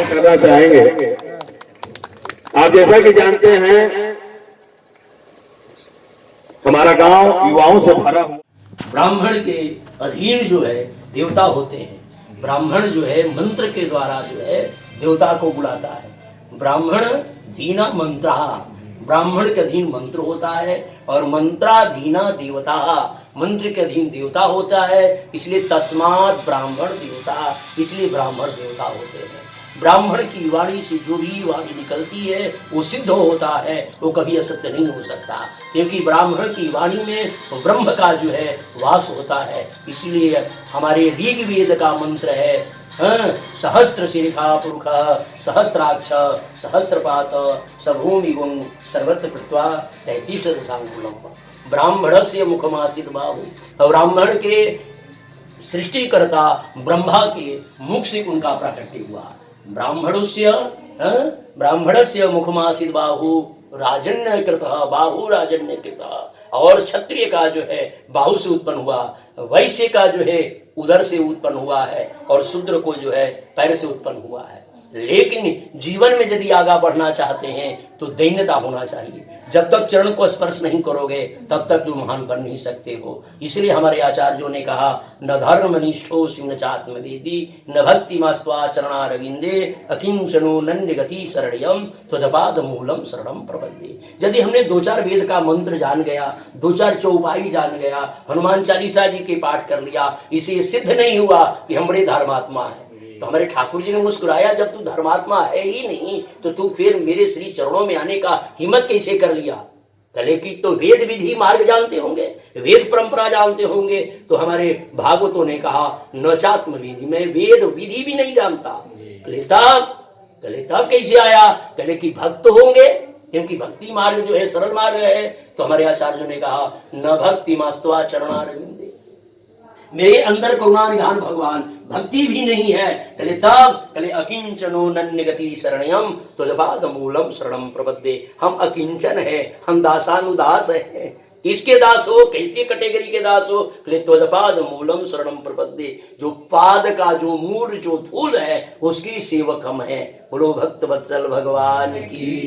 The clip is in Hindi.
करना चाहेंगे। आप जैसा कि जानते हैं हमारा गांव युवाओं से भरा हुआ। ब्राह्मण के अधीन जो है देवता होते हैं। ब्राह्मण जो है मंत्र के द्वारा जो है देवता को बुलाता है। ब्राह्मण दीना मंत्रा, ब्राह्मण के अधीन मंत्र होता है और मंत्राधीना देवता, मंत्र के अधीन देवता होता है। इसलिए तस्मात् ब्राह्मण देवता, इसलिए ब्राह्मण देवता होते हैं। ब्राह्मण की वाणी से जो भी वाणी निकलती है वो सिद्ध होता है, वो कभी असत्य नहीं हो सकता, क्योंकि ब्राह्मण की वाणी में ब्रह्म का जो है वास होता है। इसलिए हमारे ऋग्वेद का मंत्र है सहस्त्र शिखा पुरुष सहस्राक्ष सहस्त्रपात सभूमि गुण सर्वत्र कृत्वा 33 दशांगुलम। ब्राह्मण से मुखमासित बाहु, ब्राह्मण के सृष्टिकर्ता ब्रह्मा के मुख से उनका प्राकट्य हुआ। ब्राह्मणस्य मुखमासित बाहु राजन्य कृत, बाहु राजन्य कृत, और क्षत्रिय का जो है बाहु से उत्पन्न हुआ, वैश्य का जो है उदर से उत्पन्न हुआ है और शूद्र को जो है पैर से उत्पन्न हुआ है। लेकिन जीवन में यदि आगे बढ़ना चाहते हैं तो दैन्यता होना चाहिए। जब तक चरण को स्पर्श नहीं करोगे तब तक तुम महान बन नहीं सकते हो। इसलिए हमारे आचार्यों ने कहा न धर्म निष्ठो सिंह चात्मवेदी न भक्ति मास्वा चरणारविंदे अकिंचनो नन्य गति शरणयम त्वदपाद मूलम शरणम प्रपद्ये। यदि हमने 2-4 वेद का मंत्र जान गया, 2-4 चौपाई जान गया, हनुमान चालीसा जी के पाठ कर लिया, इसे सिद्ध नहीं हुआ कि हम बड़े धर्मात्मा हैं। तो हमारे ठाकुर जी ने मुस्कुराया, जब तू धर्मात्मा है ही नहीं तो तू फिर मेरे श्री चरणों में आने का हिम्मत कैसे कर लिया। कले की तो वेद विधि मार्ग जानते होंगे, वेद परंपरा जानते होंगे। तो हमारे भागवतों ने कहा न चात्म विधि, मैं वेद विधि भी नहीं जानता। कले तब कैसे आया, कले की भक्त होंगे, क्योंकि भक्ति मार्ग जो है सरल मार्ग है। तो हमारे आचार्यों ने कहा न भक्ति मास्तवा चरणारविंदे, मेरे अंदर करुणा निधान भगवान, भक्ति भी नहीं है। कले तब कले अकिंचनो नन्य गति शरणयम त्वदपाद मूलम शरणम प्रपद्ये। हम अकिंचन है, हम दासानुदास है। इसके दास हो, कैसी कैटेगरी के दास हो, कले त्वदपाद मूलम शरणम प्रपद्ये। जो पाद का जो मूल जो फूल है उसकी सेवक हम है। बोलो भक्त वत्सल भगवान की।